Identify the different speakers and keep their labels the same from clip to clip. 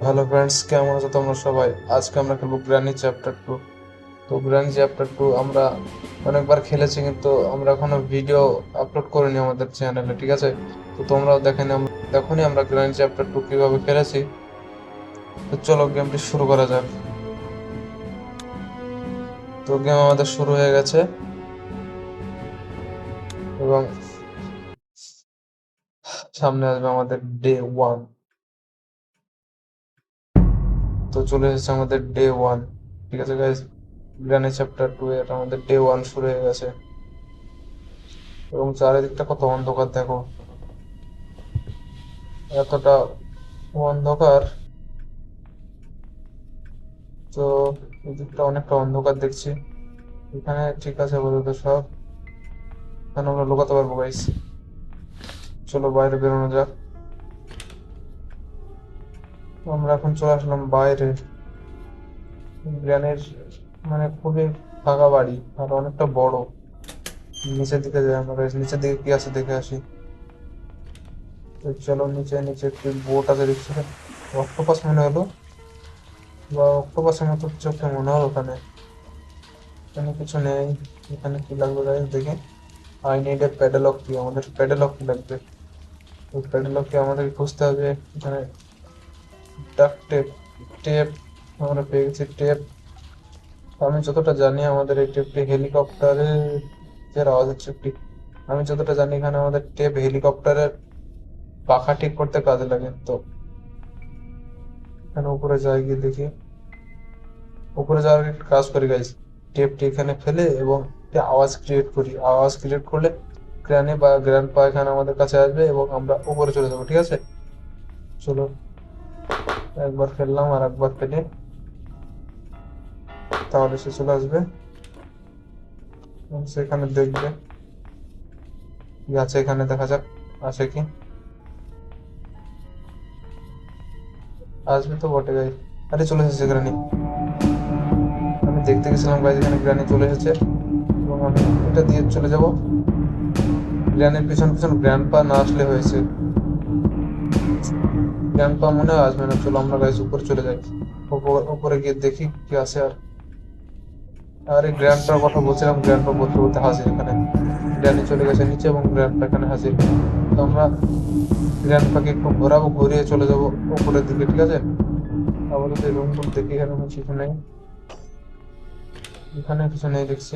Speaker 1: Hello friends, কেমন আছো তোমরা সবাই? আজকে আমরা খেলবো গ্র্যানি চ্যাপ্টার 2। তো গ্র্যানি চ্যাপ্টার 2 আমরা অনেকবার খেলেছি, কিন্তু আমরা এখনো ভিডিও আপলোড করিনি আমাদের চ্যানেলে, ঠিক আছে? তো তোমরাও দেখোনি আমরা গ্র্যানি চ্যাপ্টার 2 কিভাবে খেলেছি। তো চলো গেমটি শুরু করা যাক। তো গেম আমাদের শুরু হয়ে গেছে এবং সামনে আসবে আমাদের ডে 1। তো চলে এসেছে আমাদের ডে 1, ঠিক আছে গাইজ। গ্র্যানি চ্যাপ্টার 2 এর আমাদের ডে 1 শুরু হয়ে গেছে এবং চারিদিকটা কত অন্ধকার দেখো, এতটা অন্ধকার। তো এদিকটা অনেকটা অন্ধকার দেখছি। এখানে ঠিক আছে বলতে সব, এখানে আমরা লুকাতে পারবো গাইস। চলো বাইরে বেরোনো যাক। আমরা এখন চলে আসলাম বাইরে। গ্রানের মানে খুবই ফাঁকা বাড়ি আর অনেকটা বড়। নিচের দিকে যাই আমরা guys, নিচের দিকে কি আছে দেখে আসি। তো চলো নিচে নিচে একটি বোট আছে দেখছি, অক্টোপাস মনে হলো, বা অক্টোপাসের মতো কিছু একটা মনে হলো ওখানে। এখানে কিছু নেই। এখানে কি লাগবে গাইস দেখি। আই নিড এ প্যাডেলক কি, আমাদের প্যাডেলক কি লাগবে? ওই প্যাডেলককে আমাদের খুঁজতে হবে এখানে। ডাক টেপ, টেপ আমরা পেয়ে গেছি টেপ। আমি যতটা জানি আমাদের এই টেপটি হেলিকপ্টারের আওয়াজ হচ্ছে একটি। আমি যতটা জানি এখানে আমাদের টেপ হেলিকপ্টারের পাখা ঠিক করতে কাজে লাগে। তো এখানে উপরে যাই গিয়ে দেখি। উপরে যাওয়ার আগে একটা কাজ করি গাইজ, টেপটি এখানে ফেলে এবং একটি আওয়াজ ক্রিয়েট করি। আওয়াজ ক্রিয়েট করলে গ্র্যানি বা গ্র্যান্ড পা এখানে আমাদের কাছে আসবে এবং আমরা উপরে চলে যাবো, ঠিক আছে? চলো একবার ফেললাম আর একবার ফেলে, তাহলে সে চলে আসবে এবং সেখানে দেখবে কি আছে। এখানে দেখা যাক আছে কি। আসবে তো বটে গাই। আরে চলে এসেছে গ্রানি। আমি দেখতে গেছিলাম গাইজ, এখানে গ্রানি চলে এসেছে এবং আমি এটা দিয়ে চলে যাব। গ্রানির পিছন পিছন গ্র্যান্ডপা না আসলে হয়েছে। গ্র্যান্ডপা মনে হয় আসবে না। চলো আমরা গাইজ উপরে চলে যাই। উপরে গিয়ে দেখি কি আছে। আর আরে গ্র্যান্ডপার কথা বলছিলাম, গ্র্যান্ডপা বলতে বলতে হাজির এখানে। গ্র্যানি চলে গেছে নিচে এবং গ্র্যান্ডপা এখানে হাজির। তো আমরা গ্র্যান্ডপাকে একটু ঘোরাবো, ঘুরিয়ে চলে যাব উপরের দিকে, ঠিক আছে? আপাতত এই রুম টুম দেখি, এখানে কিছু নেই। এখানে কিছু নেই দেখছি।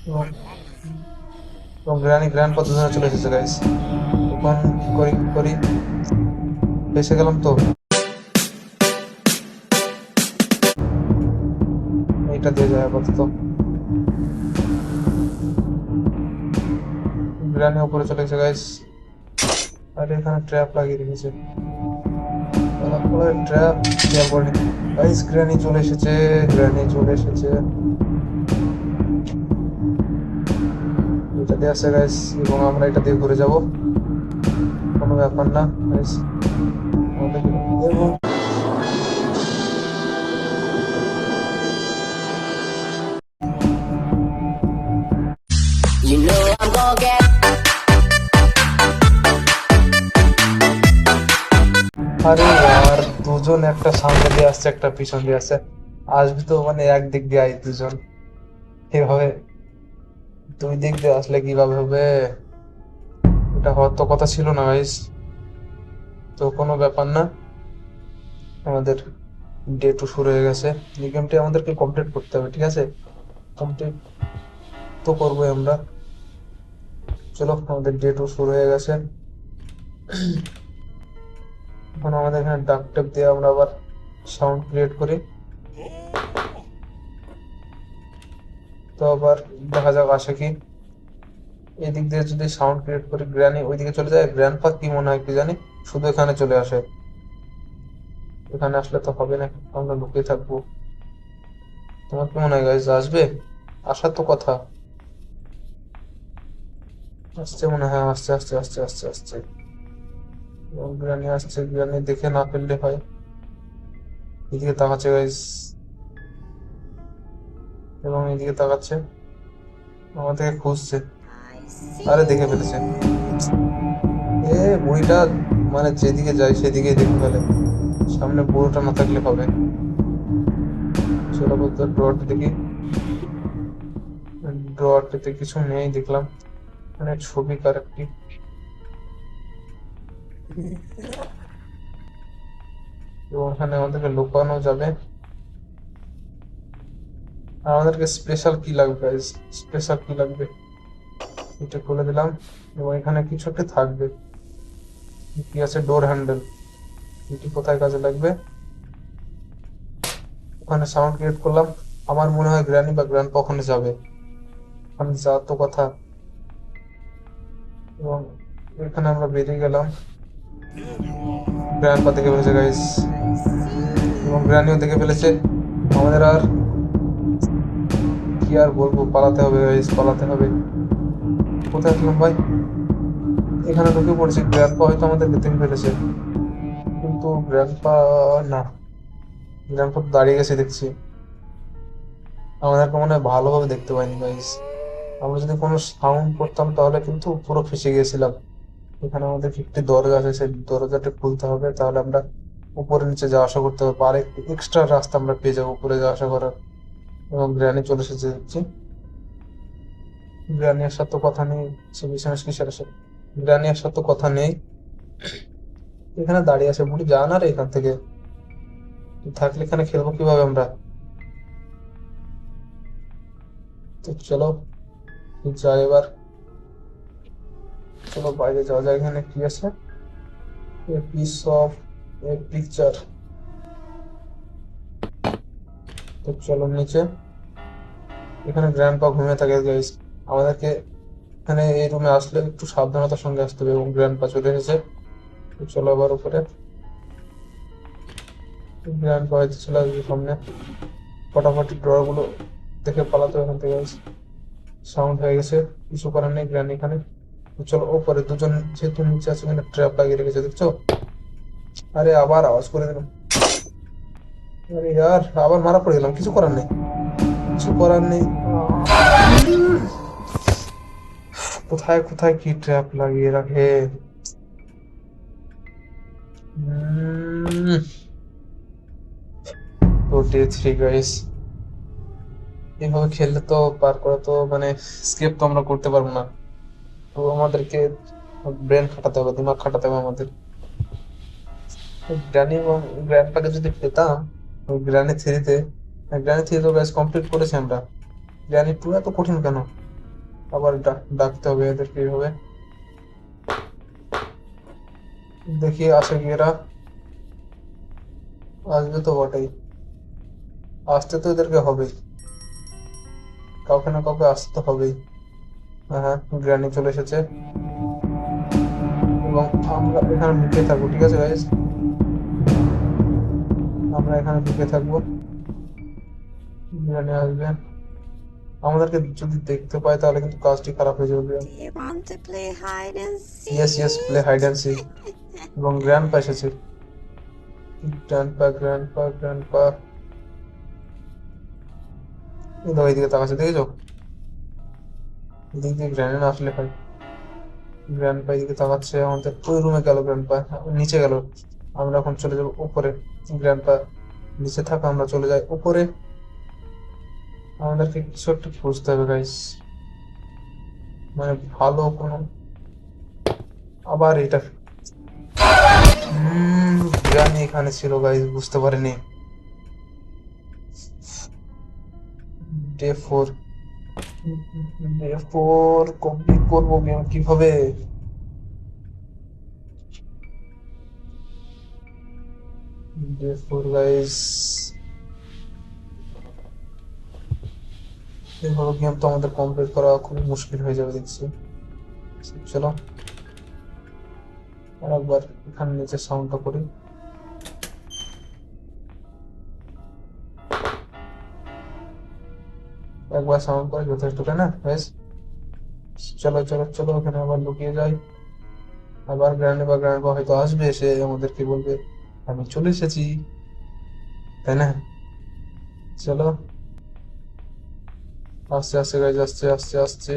Speaker 1: এবং এবং গ্র্যান্ডপা দুজনে চলে এসেছে গাইস। এখন কি করি কি করি, ফেসে গেলাম তো। এইটা দিয়ে যায় আপাতত। গ্র্যানি উপরে চলে গেছে গাইস। আর এখানে ট্র্যাপ লাগিয়ে রেখেছে, ট্র্যাপ খেয়াল করিনি গাইস। গ্র্যানি চলে এসেছে, গ্র্যানি চলে এসেছে। এটা দিয়ে আসছে গাইস এবং আমরা এটা দিয়ে ঘুরে যাব, কোনো ব্যাপার না গাইস। এবং You know I'm gonna get আরে यार, দুজন একটা সামনে দিয়ে আসছে একটা পিছন দিয়ে আসছে। আসবে তো মানে একদিক দিয়ে আই দুজন, এভাবে দুই দিক দিয়ে আসলে কিভাবে হবে? এটা হওয়ার তো কথা ছিল না গাইস। তো কোনো ব্যাপার না, আমাদের ডে 2 শুরু হয়ে গেছে। এই গেমটি আমাদেরকে কমপ্লিট করতে হবে, ঠিক আছে? কমপ্লিট তো করবোই আমরা। চলো আমাদের ডে 2 শুরু হয়ে গেছে। এখন আমাদের এখানে ডাক টেপ দিয়ে আমরা আবার সাউন্ড ক্রিয়েট করি। তো আবার দেখা যাক আসে কি। এদিক দিয়ে যদি সাউন্ড ক্রিয়েট করি, গ্র্যানি ওইদিকে চলে যায়। গ্র্যান্ডপা কি মনে হয় কি জানি, শুধু এখানে চলে আসে। এখানে আসলে তো হবে না, আমরা লুকিয়ে থাকবো। তোমার কি মনে হয় গাইজ আসবে? আসার তো কথা। আসছে মনে হয়, আসছে আসছে আসছে আসছে আসছে। এবং গ্র্যানি আসছে, গ্র্যানি দেখে না ফেললে হয়। এদিকে তাকাচ্ছে গাইজ এবং এদিকে তাকাচ্ছে, আমাদেরকে খুঁজছে। আরে দেখে ফেলেছে এ বুড়িটা। মানে যেদিকে যাই সেদিকেই দেখে ফেলে। সামনে বুড়োটা না থাকলে হবে। চলো বলতে ড্রয়ারটা দেখি। ড্রয়ারটাতে কিছু নেই দেখলাম, মানে ছবি কার একটি। এবং ওখানে আমাদেরকে লুকানো যাবে। আর আমাদেরকে স্পেশাল কি লাগবে গাইস? স্পেশাল কি লাগবে? এটা খুলে দিলাম এবং এখানে কিছু একটা থাকবে। কি আছে? ডোর হ্যান্ডেল। এটি কোথায় কাজে লাগবে? ওখানে সাউন্ড ক্রিয়েট করলাম। আমার মনে হয় গ্র্যানি বা গ্র্যান্ডপা ওখানে যাবে। আমি যা তো কথা। এবং এখানে আমরা বেরিয়ে গেলাম। গ্র্যান্ডপা দেখে ফেলেছে গাইস, এবং গ্র্যানিও দেখে ফেলেছে। আমাদের আর কি আর বলবো, পালাতে হবে গাইস, পালাতে হবে। কোথায় আসলাম ভাই? এখানে ঢুকে পড়েছি। গ্র্যান্ডপা হয়তো আমাদেরকে দেখে ফেলেছে, কিন্তু গ্র্যান্ডপা না, গ্র্যান্ডপা তো দাঁড়িয়ে গেছে দেখছি। আমাদেরকে মনে হয় ভালোভাবে দেখতে পাইনি গাইস। আমরা যদি কোনো সাউন্ড করতাম তাহলে কিন্তু পুরো ফেঁসে গিয়েছিলাম। এখানে আমাদের একটি দরজা আছে, সেই দরজাটা খুলতে হবে, তাহলে আমরা উপরে নিচে যাওয়া আসা করতে পারবো। আর একটু এক্সট্রা রাস্তা আমরা পেয়ে যাবো উপরে যাওয়া আসা করার। এবং গ্র্যানি চলে এসেছে দেখছি। গ্র্যানির সাথে তো কথা নেই। সে বিছানা কিসের আসে? গ্র্যানির সাথে তো কথা নেই। এখানে দাঁড়িয়ে আছে বুড়ি, যা না রে এখান থেকে। তুই থাকলে এখানে খেলবো কিভাবে আমরা? তো চলো যাই এবার। চলো বাইরে যাওয়া যায়। এখানে কি আছে? A piece of a picture. তো চলো নিচে। এখানে গ্র্যান্ডপা ঘুমিয়ে থাকে গাইস। আমাদেরকে এখানে এই রুমে আসলে একটু সাবধানতার সঙ্গে আসতে হবে, এবং গ্র্যান্ডপা চলে এসেছে। তো চলো আবার উপরে। গ্র্যান্ডপা হয়তো চলে আসবে সামনে। ফটাফট ড্রয়ার গুলো দেখে পালাতে হবে এখান থেকে গাইস। সাউন্ড হয়ে গেছে, কিছু করার নেই। গ্র্যান্ড এখানে। তো চলো উপরে। দুজন যেহেতু নিচে আছে, এখানে ট্র্যাপ লাগিয়ে রেখেছে দেখছো? আরে আবার আওয়াজ করে দিলাম। আরে ইয়ার, আবার মারা পড়ে গেলাম। কিছু করার নেই, কিছু করার নেই। কোথায় কোথায় কি ট্র্যাপ লাগিয়ে রাখে। 23 গাইস। এইভাবে খেললে তো পার করা তো মানে স্কেপ তো আমরা করতে পারবো না। তো আমাদেরকে ব্রেন খাটাতে হবে, দিমাগ খাটাতে হবে আমাদের। গ্রানি এবং গ্র্যান্ডপাকে যদি পেতাম ওই গ্রানি থ্রিতে। গ্রানি থ্রি তো গাইস কমপ্লিট করেছি আমরা। গ্রানি টু এত কঠিন কেন? আবার ডাকতে হবে এদেরকে এইভাবে। দেখি আসে কি এরা। আসবে তো বটেই। আসতে তো এদেরকে হবেই, কাউকে না কাউকে আসতে তো হবেই। হ্যাঁ, গ্রানি চলে এসেছে। এবং আমরা এখানে লুকিয়ে থাকবো, ঠিক আছে গাইস? আমরা এখানে লুকিয়ে থাকবো। গ্রানি আসবে। আমাদেরকে যদি দেখতে পায় তাহলে কিন্তু কাজটি খারাপ হয়ে যাবে।
Speaker 2: Do you want to play hide and
Speaker 1: yes yes, play
Speaker 2: seek?
Speaker 1: Hide and seek. এবং গ্র্যান্ডপা এসেছে। গ্র্যান্ডপা গ্র্যান্ডপা গ্র্যান্ডপা এইদিকে তাকাচ্ছে দেখেছো? এদিক দিয়ে গ্র্যান্ড না আসলে হয়। গ্র্যান্ডপা এদিকে তাকাচ্ছে, আমাদের ওই রুমে গেল। গ্র্যান্ডপা নিচে গেল। আমরা এখন চলে যাবো উপরে। গ্র্যান্ডপা নিচে থাকা, আমরা চলে যাই উপরে। আমাদেরকে কিছু একটা খুঁজতে হবে গাইস, মানে ভালো কোনো। আবার এটা। গ্রানি এখানে ছিল গাইস, বুঝতে পারিনি। ডে 4। ডে 4 কমপ্লিট করবো গেম কিভাবে? ডে 4 গাইস, এভাবে গেম তো আমাদের কমপ্লিট করা খুবই মুশকিল হয়ে যাবে দেখছি। চলো আর একবার এখানে নিচে সাউন্ডটা করি। একবার সাউন্ড করে যথেষ্ট, তাই না গাইস? চলো চলো চলো, ওখানে আবার লুকিয়ে যাই। আবার গ্র্যান্ড বা গ্র্যান্ড বা হয়তো আসবে, এসে আমাদেরকে বলবে আমি চলে এসেছি, তাই না? চলো। আসছে আসছে গাইস, আসছে আসছে আসছে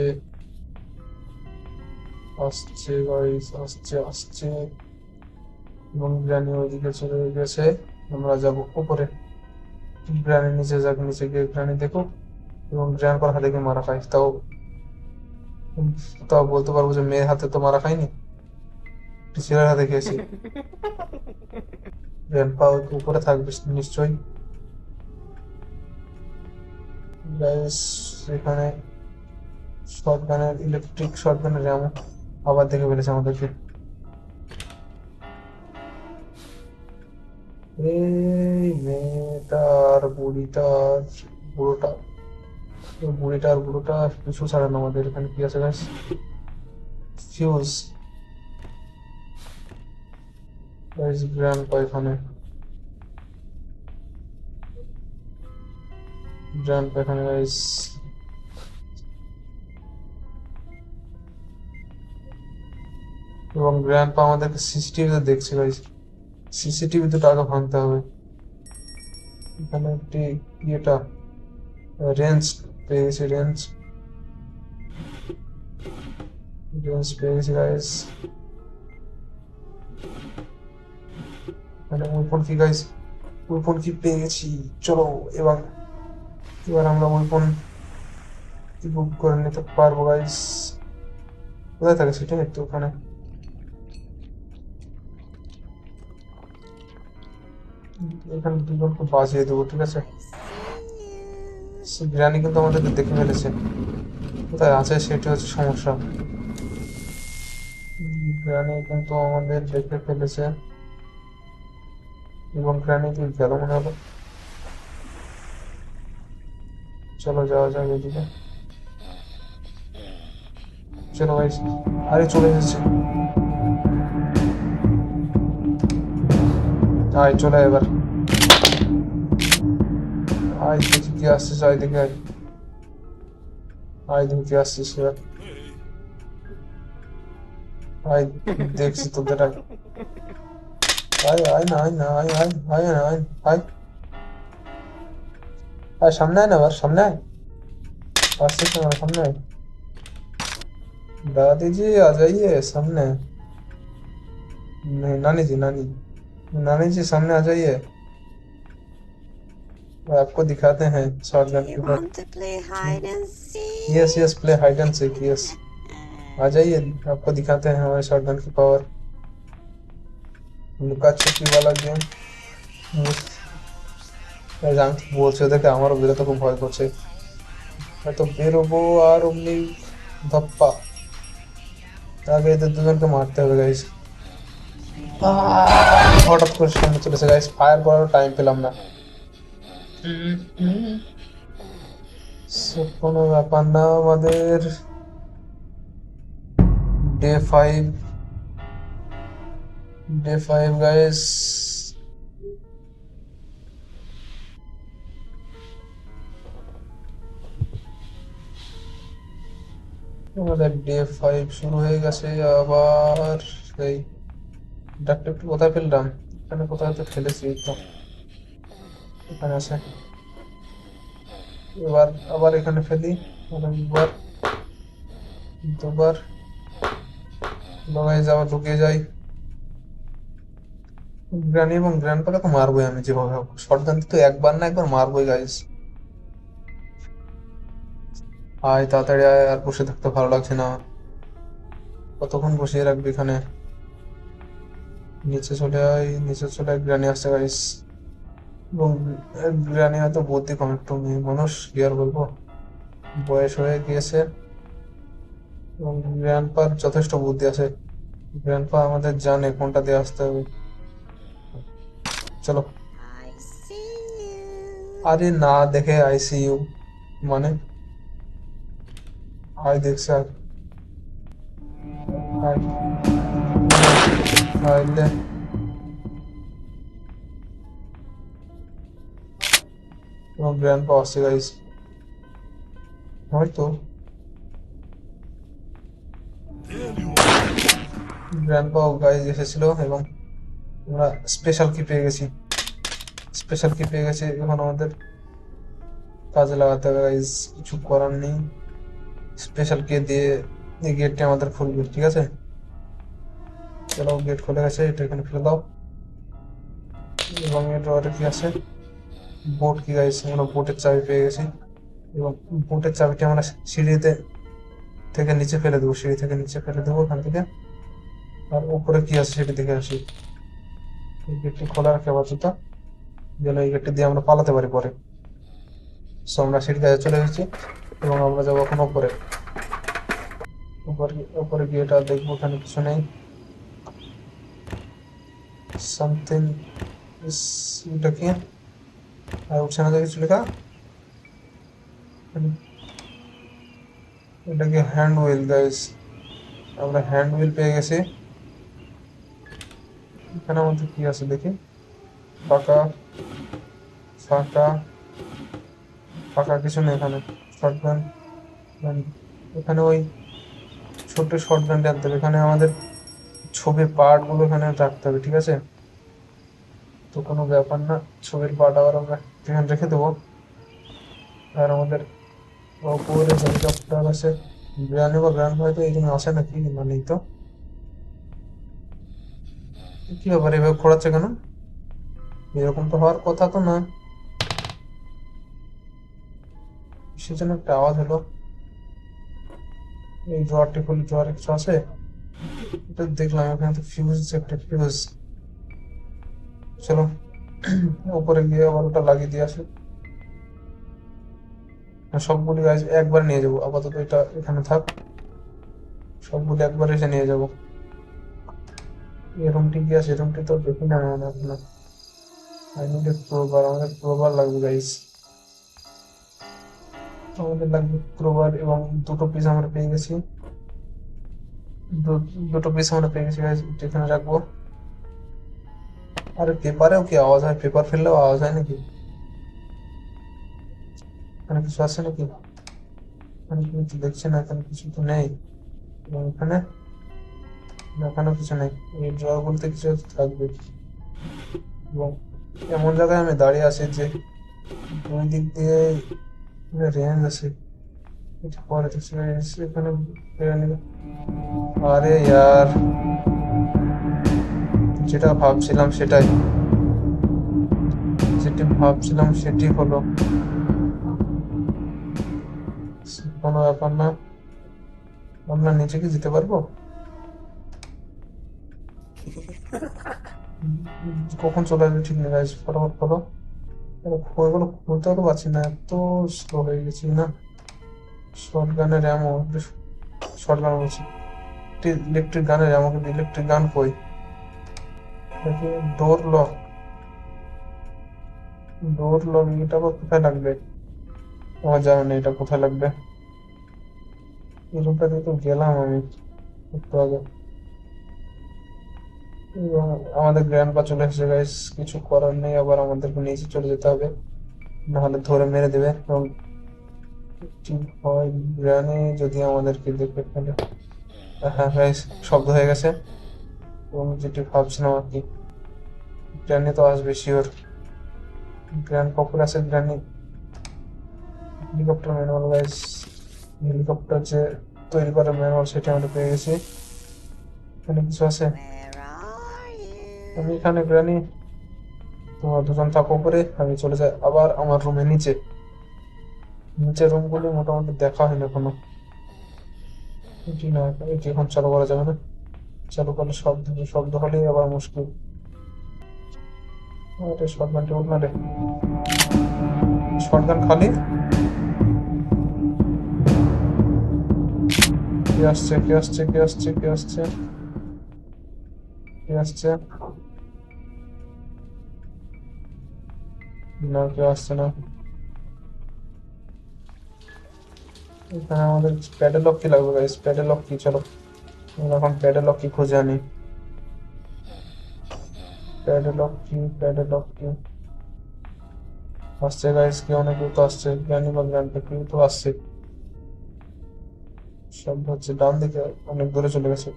Speaker 1: আসছে গাইস, আসছে আসছে। এবং গ্রানি ওইদিকে চলে গেছে। আমরা যাব উপরে, গ্রানি নিচে যাক, নিচে গিয়ে গ্রানি দেখো এবং গ্র্যান্ডপার হাতে গিয়ে মারা খাই। তাও তাও বলতে পারবো যে মেয়ের হাতে তো মারা খাইনি, একটি ছেলের হাতে খেয়েছি। গ্র্যান্ডপা উপরে থাকবে নিশ্চয়ই। গাইস, এখানে শটগানের ইলেকট্রিক শটগানের এমন আবার দেখে ফেলেছে আমাদেরকে। এই মেয়েটার বুড়িটার বুড়োটা, বুড়িটার বুড়োটা পিছু ছাড়ে না আমাদের। এখানে কি আছে গাইস? ফিউজ। গাইস গ্র্যান্ডপা এখানে, গ্র্যান্ডপা এখানে গাইস। এবং গ্র্যান্ডপা আমাদেরকে সিসিটিভিতে দেখছে গাইস। সিসিটিভি দুটো আগে ভাঙতে হবে। এখানে একটি ইয়েটা রেঞ্জ পেয়ে গেছি, রেঞ্জ রেঞ্জ পেয়ে গেছি গাইস। মানে উইপন কি গাইস, উইপন কি পেয়ে গেছি। চলো এবার, এবার আমরা উইপন বুক করে নিতে পারবো গাইস। কোথায় থাকে সেটা একটু ওখানে। এখানে দুজনকে বাজিয়ে দেবো, ঠিক আছে। গ্রানি কিন্তু আমাদেরকে দেখে ফেলেছে, কোথায় আছে সেটা হচ্ছে সমস্যা। গ্রানি কিন্তু আমাদের দেখে ফেলেছে এবং গ্রানি কি গেল মনে হলো। চলো যাওয়া যাক এদিকে। চলো ভাই, আরে চলে এসেছে। আয় চলে আয় এবার, আয় দেখি কি আসছিস, আয় দেখে আয়, আয় দেখি কি আসছিস এবার, আয় দেখছি তোদের আয়। আয় আয় না, আয় না, আয় আয় আয় না, আয় আয় আয়, সামনে আয় না, এবার সামনে আয়, আসছিস না সামনে আয়। दादी जी आ जाइए सामने। नहीं, नानी जी, नानी, नानी जी सामने आ जाइए, वो आपको दिखाते हैं शॉटगन के
Speaker 2: You
Speaker 1: ऊपर।
Speaker 2: want to play hide and seek?
Speaker 1: Yes yes, play hide and seek, yes. आ जाइए, आपको दिखाते हैं हमारे शॉटगन की पावर। लुका छुपी वाला गेम। আমি তো বলছি ওদেরকে, আমারও বেরোতে খুব ভয় করছে। হয়তো বেরোবো আর অমনি ধপ্পা, আগে এদের দুজনকে মারতে হবে গাইস। হঠাৎ করে সামনে চলেছে গাইস, ফায়ার করার টাইম পেলাম না। So, কোনো ব্যাপার না আমাদের। Day 5, day 5 guys. আমাদের ডে 5 শুরু হয়ে গেছে আবার। সেই ডাকটা একটু কোথায় ফেললাম, এখানে কোথায় তো ফেলেছি, এই তো এখানে আছে। এবার আবার এখানে ফেলি, একবার দুবার লগাই যাওয়া, ঢুকে যাই। গ্রানি এবং গ্র্যান্ডপাকে তো মারবোই আমি যেভাবে হোক, শটগান তো একবার না একবার মারবোই গাইস। আয় তাড়াতাড়ি আয়, আর বসে থাকতে ভালো লাগছে না। কতক্ষণ বসিয়ে রাখবি এখানে। নিচে চলে আয়, নিচে চলে আয়, গ্রানি আসছে গাইস। এবং গ্রানি হয়তো বুদ্ধি কম, একটু মেয়ে মানুষ কি আর বলবো, বয়স হয়ে গিয়েছে। এবং গ্র্যান্ডপার যথেষ্ট বুদ্ধি আছে, গ্র্যান্ডপা আমাদের জানে কোনটা দিয়ে আসতে হবে। চলো।
Speaker 2: I see you.
Speaker 1: আরে না দেখে আইসিইউ মানে, আয় দেখছে আর আয়, আয় লে। এবং গ্র্যান্ডপা আসছে গাইস, হয়তো গ্র্যান্ডপা গাইস এসেছিল এবং আমরা স্পেশাল কি পেয়ে গেছি, স্পেশাল কি পেয়ে গেছি। এখন আমাদের কাজে লাগাতে হবে গাইস, কিছু করার নেই। স্পেশাল কে দিয়ে এই গেটটি আমাদের খুলবে, ঠিক আছে। চলো গেট খুলে গেছে, এটা এখানে ফেলে দাও। এবং এর ড্রয়ারে কি আছে? বোট কি গাইস, আমরা বোটের চাবি পেয়ে গেছি এবং বোটের চাবিটি আমরা সিঁড়িতে থেকে নিচে ফেলে দেবো, সিঁড়ি থেকে নিচে ফেলে দেবো ওখান থেকে। আর উপরে কি আছে সেটা দেখে আসি। এই গেটটি খোলা রাখে আপাতত, যেন এই গেটটি দিয়ে আমরা পালাতে পারি পরে। সো আমরা সিঁড়ি কাছে চলে এসেছি এবং আমরা যাবো এখন উপরে। উপরে উপরে গিয়ে এটা দেখবো, ওখানে কিছু নেই। সামথিং, এটা কি? আর উঠছে না যে কিছু লেখা। এটা কি? হ্যান্ড হুইল গাইস, আমরা হ্যান্ড হুইল পেয়ে গেছি। এখানে আমাদের কি আছে দেখি। ফাঁকা, ফাঁকা, ফাঁকা, কিছু নেই এখানে। শটগান, এখানে ওই ছোট্ট শটগানটা আনতে হবে। এখানে আমাদের ছবির পার্ট গুলো এখানে রাখতে হবে, ঠিক আছে? তো কোনো ব্যাপার না, ছবির পার্ট আবার আমরা এখানে রেখে দেবো। আর আমাদের উপরে হেলিকপ্টার আছে। গ্রানি বা গ্রান্ড হয়তো এই জন্য আসে নাকি, মানেই তো। কি ব্যাপার, এভাবে খোঁড়াচ্ছে কেন? এরকম তো হওয়ার কথা তো না। সেজন্য একটা আওয়াজ হলো। এই ড্রয়ারটি খুলি, ড্রয়ারে কিছু আছে? এটা দেখলাম এখানে তো ফিউজ, একটা ফিউজ। চলো উপরে গিয়ে আবার ওটা লাগিয়ে দিয়ে আসি। আর সবগুলি গাছ একবার নিয়ে যাবো, আপাতত এটা এখানে থাক। সবগুলি একবার এসে নিয়ে যাবো। এই রুমটি কি আছে? রুমটি তো দেখি না মনে হয় এখনো। আই নিড এ ক্রোবার, আমাদের ক্রোবার লাগবে গাইস। আমাদের লাগবে ক্রোবার এবং দুটো পিস আমরা পেয়ে গেছি। দুটো পিস আমরা পেয়ে গেছি গাইস, এখানে রাখবো। আরে পেপারেও কি আওয়াজ হয়? পেপার ফেললেও আওয়াজ হয় নাকি? এখানে কিছু আছে নাকি? এখানে কিছু দেখছি না, এখানে কিছু তো নেই। এবং এখানে, এখানেও কিছু নেই। এই ড্রয়ার বলতে কিছু একটা থাকবে। এবং এমন জায়গায় আমি দাঁড়িয়ে আছি যে দুই দিক দিয়ে রেঞ্জ আছে। এটা পরে তো এখানে বেরো নিবে। আরে ইয়ার, যেটা ভাবছিলাম সেটাই, যেটি ভাবছিলাম সেটি হলো। কোনো ব্যাপার না, আমরা নিচে কি যেতে পারবো? কখন চলে আসবে ঠিক নেই গাইস, ফটাফট করো। ওইগুলো খুলতেও তো পারছি না, এত স্লো হয়ে গেছি না। শর্ট গানের অ্যামো, শর্ট গান বলছি, ইলেকট্রিক গানের অ্যামো, কিন্তু ইলেকট্রিক গান কই? দেখি, ডোর লক, ডোর লক, এটা আবার কোথায় লাগবে? আমার জানা নেই এটা কোথায় লাগবে। এই রুমটা দিয়ে তো গেলাম আমি একটু আগে। এবং আমাদের গ্র্যান্ডপা চলে এসেছে গাইস, কিছু করার নেই, আবার আমাদেরকে নিচে চলে যেতে হবে, নাহলে ধরে মেরে দেবে। এবং ঠিক হয় গ্র্যানি যদি আমাদেরকে দেখে ফেলে। হ্যাঁ গাইস, শব্দ হয়ে গেছে। এবং যেটি ভাবছিলাম আর কি, গ্র্যানি তো আসবে শিওর। গ্র্যান্ড পপুর আছে granny. Helicopter manual guys, helicopter যে তৈরি করার ম্যানুয়াল সেটা আমরা পেয়ে গেছি। এখানে কিছু আছে?
Speaker 2: Where are
Speaker 1: আমি
Speaker 2: you?
Speaker 1: এখানে গ্র্যানি, তোমরা দুজন থাকো উপরে, আমি চলে যাই আবার আমার রুমে নিচে। নিচের রুমগুলি মোটামুটি দেখা হয়নি এখনো। এটি না, এটি এখন চালু করা যাবে না। চালু করলে শব্দ, শব্দ হলেই আবার মুশকিল। আরে শটগানটি উঠ না রে, শটগান খালি। কে আসছে, কে আসছে, কে আসছে, কে আসছে, কে আসছে? না, কেউ আসছে না। এখানে আমাদের প্যাডেলক কি লাগবে গাইস? প্যাডেলক কি? চলো আমরা এখন প্যাডেলক কি খুঁজে আনি। প্যাডেলক কি, প্যাডেলক কি? আসছে গাইস, কেউ না কেউ তো আসছে, গ্র্যানি বা গ্র্যান্ডপা কেউ তো আসছে। শব্দ হচ্ছে ডান দিকে, অনেক দূরে চলে গেছে।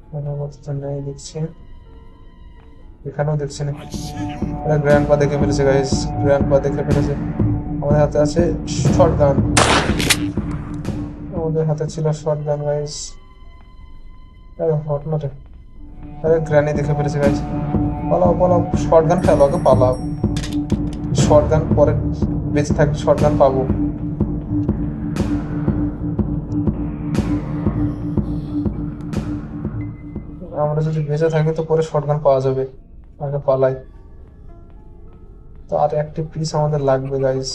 Speaker 1: এখানে আপাতত নেই দেখছি, এখানেও দেখছি না। আরে গ্র্যান্ডপা দেখে ফেলেছে গাইস, গ্র্যান্ডপা দেখে ফেলেছে। আমাদের হাতে আছে শটগান, আমাদের হাতে ছিল শটগান গাইস। আরে হট না রে, আরে গ্র্যানি দেখে ফেলেছে গাইস। পালাও পালাও, শর্ট গান খেলো আগে, পালাও। শর্ট গান পরে বেঁচে থাকলে শর্ট গান পাবো। আমরা যদি বেঁচে থাকি তো পরে শর্ট গান পাওয়া যাবে, আগে পালাই। তো আর একটি পিস আমাদের লাগবে গাইস।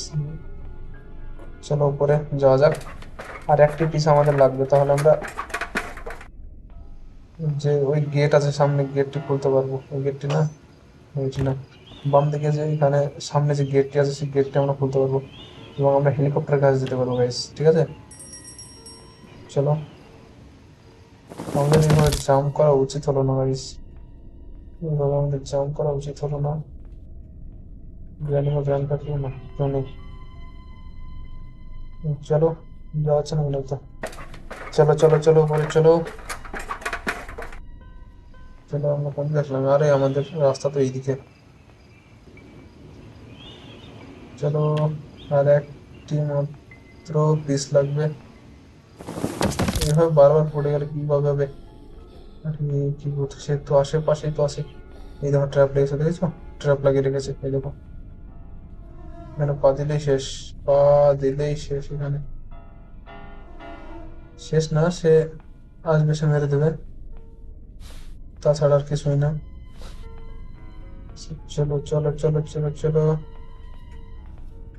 Speaker 1: চলো উপরে যাওয়া যাক। আর একটি পিস আমাদের লাগবে, তাহলে আমরা যে ওই গেট আছে সামনে, গেটটি খুলতে পারবো। ওই গেটটি না, ওইটি না, বাম দিকে যে এখানে সামনে যে গেটটি আছে সেই গেটটি আমরা খুলতে পারবো, এবং আমরা হেলিকপ্টারের কাছে যেতে পারবো গাইস, ঠিক আছে? চলো। আমাদের এইভাবে জাম্প করা উচিত হলো না গাইস, এইভাবে আমাদের জাম্প করা উচিত হলো না। গ্র্যান্ড বা গ্র্যান্ড কাটিও না, কেউ নেই। চলো, যাওয়া হচ্ছে না মনে হয় তো। চলো চলো চলো উপরে চলো। চলো, আমরা কোন দিকে আসলাম? আরে আমাদের রাস্তা তো এইদিকে। চলো, আর একটি মাত্র পিস লাগবে। এভাবে বারবার পড়ে গেলে কিভাবে হবে? আরে কি বলতো, সে তো আশেপাশেই তো আছে। এই দেখো ট্র্যাপ লেগেছে, দেখেছো? ট্র্যাপ লাগিয়ে রেখেছে, এই দেখো। এখানে পা দিলেই শেষ, পা দিলেই শেষ এখানে। শেষ না, সে আসবে, সে মেরে দেবে, তাছাড়া আর কিছুই না। চলো চলো চলো চলো চলো,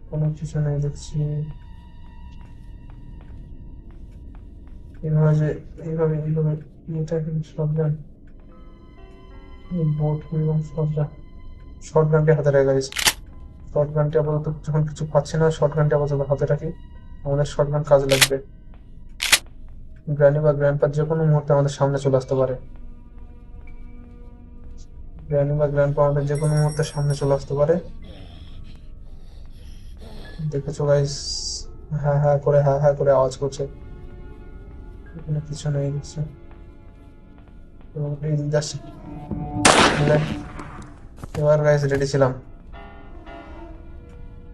Speaker 1: কোনো কিছু নেই দেখছি। এইভাবে যে, এইভাবে এইভাবে, এটা কিন্তু শর্টগান, বোট এবং শর্টগান। শর্টগানটি হাতে রেখে গেছে। শর্টগানটি আপাতত যখন কিছু পাচ্ছি না, শর্টগানটি আপাতত হাতে রাখি। আমাদের শর্টগান কাজে লাগবে। গ্র্যানি বা গ্র্যান্ডপা যে কোনো মুহূর্তে আমাদের সামনে চলে আসতে পারে। গ্র্যানি বা গ্র্যান্ডপা আমাদের যে কোনো মুহূর্তে সামনে চলে আসতে পারে। দেখেছো গাইস? হ্যাঁ হ্যাঁ করে, হ্যাঁ হ্যাঁ করে আওয়াজ করছে। এখানে কিছু নেই দেখছি, এবং এই দিক দিয়ে আসছে। বুঝলে? এবার গাইস রেডি ছিলাম।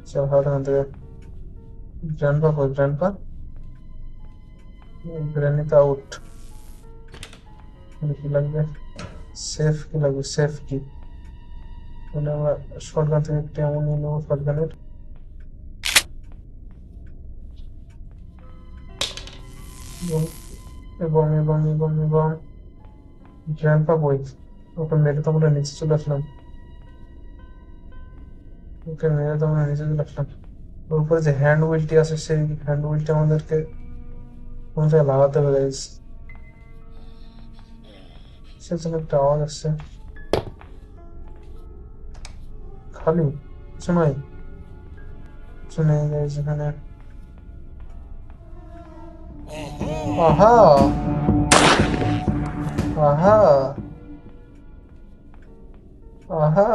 Speaker 1: চল হাওড়া এখান থেকে। গ্র্যান্ডপা কই? গ্র্যান্ডপা, গ্র্যানি তো আউট। কি লাগবে? সেফ কি লাগবে? সেফ কি? মানে আমরা শর্টগান থেকে একটি এমন নিয়ে নেবো, শর্টগানের। এবং এবং এবং এবং এবং গ্র্যান্ডপা বই, ওকে মেরে তো আমরা নিচে চলে আসলাম। ওকে মেরে তো আমরা নিচে চলে আসলাম। ওর উপরে যে হ্যান্ড হুইলটি আছে, সেই হ্যান্ড হুইলটা আমাদেরকে কোনো জায়গায় লাগাতে হবে গাইস। সেজন্য একটা আওয়াজ আসছে। খালি কিছু নয়, কিছু নেই গাইস এখানে। আহা, আহা, আহা।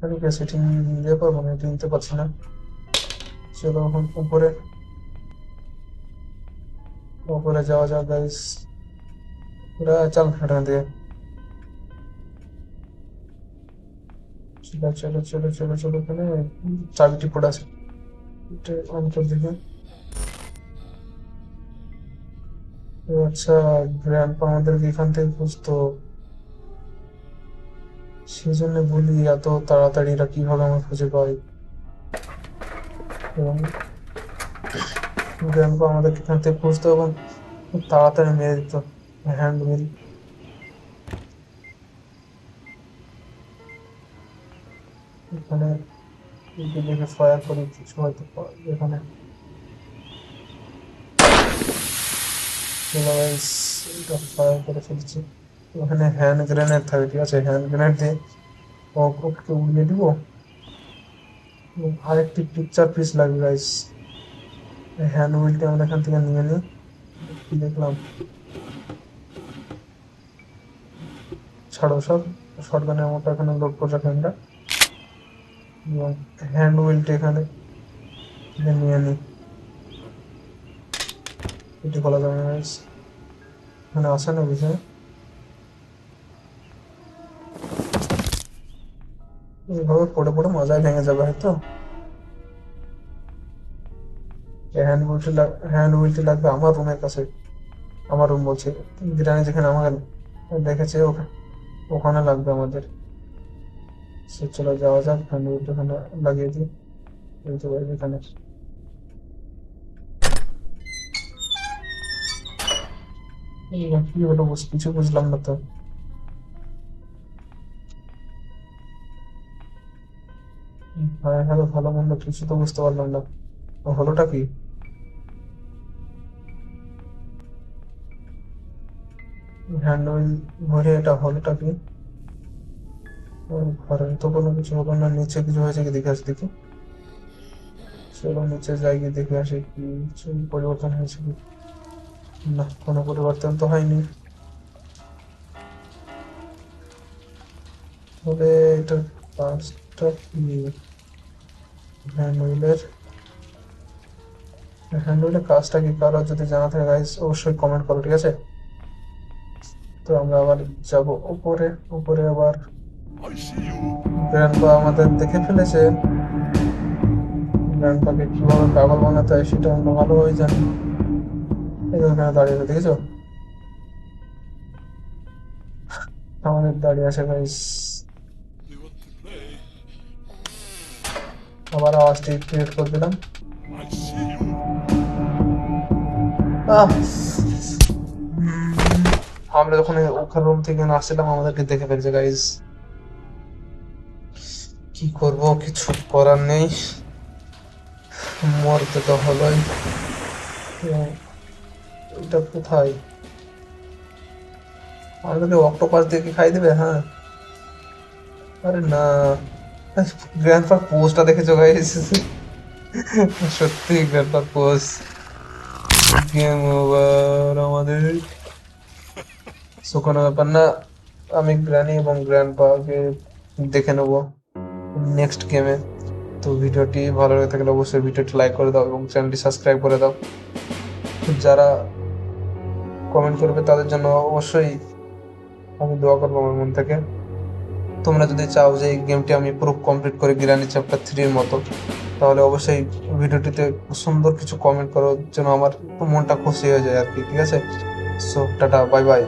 Speaker 1: আমি কে সেটিং দিয়ে পারবো না, এটা নিতে পারছি না। চলো এখন উপরে, উপরে যাওয়া যাক গাইস। পুরা চল এখান থেকে। চলো চলো চলো চলো চলো, এখানে চাবিটি পড়ে আছে, এটা অন করে দেখি। ও আচ্ছা, গ্র্যান্ডপা আমাদেরকে এখান থেকে খুঁজতো, সেই জন্য বলি এত তাড়াতাড়ি এরা কিভাবে আমার খুঁজে পায়। এবং গ্র্যান্ডপা আমাদেরকে এখান থেকে খুঁজতো এবং খুব তাড়াতাড়ি মেরে দিত। হ্যান্ড মিল, এখানে দেখে ফায়ার করি কিছু হয়তো এখানে। এটা ফায়ার করে ফেলছি। ওখানে হ্যান্ড গ্রেনেড থাকে, ঠিক আছে, হ্যান্ড গ্রেনেড দিয়ে ওকে উড়িয়ে দিব। এবং আরেকটি পিকচার পিস লাগবে গাইস। হ্যান্ড হুইলটা আমরা এখান থেকে নিয়ে নিই। কি দেখলাম? ছাড়ো সব, শটগানের মতো এখানে লোড করে রাখি আমরা, এবং হ্যান্ড হুইলটা এখানে নিয়ে নিই। এটি খোলা যাবে না গাইস, এখানে আসে না বিষয়। এইভাবে পড়ে পড়ে মাজায় ভেঙে যাবে হয়তো। হ্যান্ড হুইলটি লাগবে আমার রুমের কাছে। আমার রুম বলছে, বিরিয়ানি যেখানে আমাকে দেখেছে ওখানে লাগবে আমাদের। সে চলে যাওয়া যাক, হ্যান্ড হুইলটা ওখানে লাগিয়ে দিই। এই তো ভাই এখানে। কি হলো কিছু বুঝলাম না তো। হ্যাঁ হ্যাঁ, ভালো মন্দ কিছু তো বুঝতে পারলাম না। হলোটা কি? হ্যান্ড হুইল ঘুরে এটা হলোটা কি? ঘরে তো কোনো কিছু হলো না, নিচে কিছু হয়েছে কি দেখে আসি দেখি। চলো নিচে যাই গিয়ে দেখে আসি কি কিছু পরিবর্তন হয়েছে কি। না, কোনো পরিবর্তন তো হয়নি। তবে এটার কাজটা কি? হ্যান্ড হুইলের কাজটা কি কারো যদি জানা থাকে গাইস অবশ্যই কমেন্ট করো, ঠিক আছে? তো আমরা আবার যাব উপরে। উপরে আবার গ্র্যান্ডপা আমাদের দেখে ফেলেছে। গ্র্যান্ডপাকে কিভাবে পাগল বানাতে হয় সেটা আমরা ভালোভাবে জানি। এই দেখো এখানে দাঁড়িয়ে আছে, দেখেছো? আমাদের দাঁড়িয়ে আছে গাইস। আবার আওয়াজটি ক্রিয়েট করে দিলাম। আহ! আমরা যখন ওখানে রুম থেকে আসছিলাম আমাদেরকে দেখে ফেলছে গাইস। কি করব, কিছু করার নেই, মরতে তো হলোই। এবং এটা কোথায়? আমাদেরকে অক্টোপাস দিয়ে কি খাই দেবে? হ্যাঁ। আরে না, গ্র্যান্ডপার পোস্টটা দেখেছো গাইস? সত্যি গ্র্যান্ডপার পোস্ট। গেম ওভার আমাদের। সো কোনো ব্যাপার না, আমি গ্র্যানি এবং গ্র্যান্ডপাকে দেখে নেবো নেক্সট গেমে। তো ভিডিওটি ভালো লেগে থাকলে অবশ্যই ভিডিওটি লাইক করে দাও এবং চ্যানেলটি সাবস্ক্রাইব করে দাও। যারা কমেন্ট করবে তাদের জন্য অবশ্যই আমি দোয়া করবো আমার মন থেকে। তোমরা যদি চাও যে এই গেমটি আমি পুরো কমপ্লিট করি গিরানি চ্যাপ্টার 3-এর মতো, তাহলে অবশ্যই ভিডিওটিতে সুন্দর কিছু কমেন্ট করো, যেন আমার মনটা খুশি হয়ে যায় আর কি, ঠিক আছে? So tata, bye bye.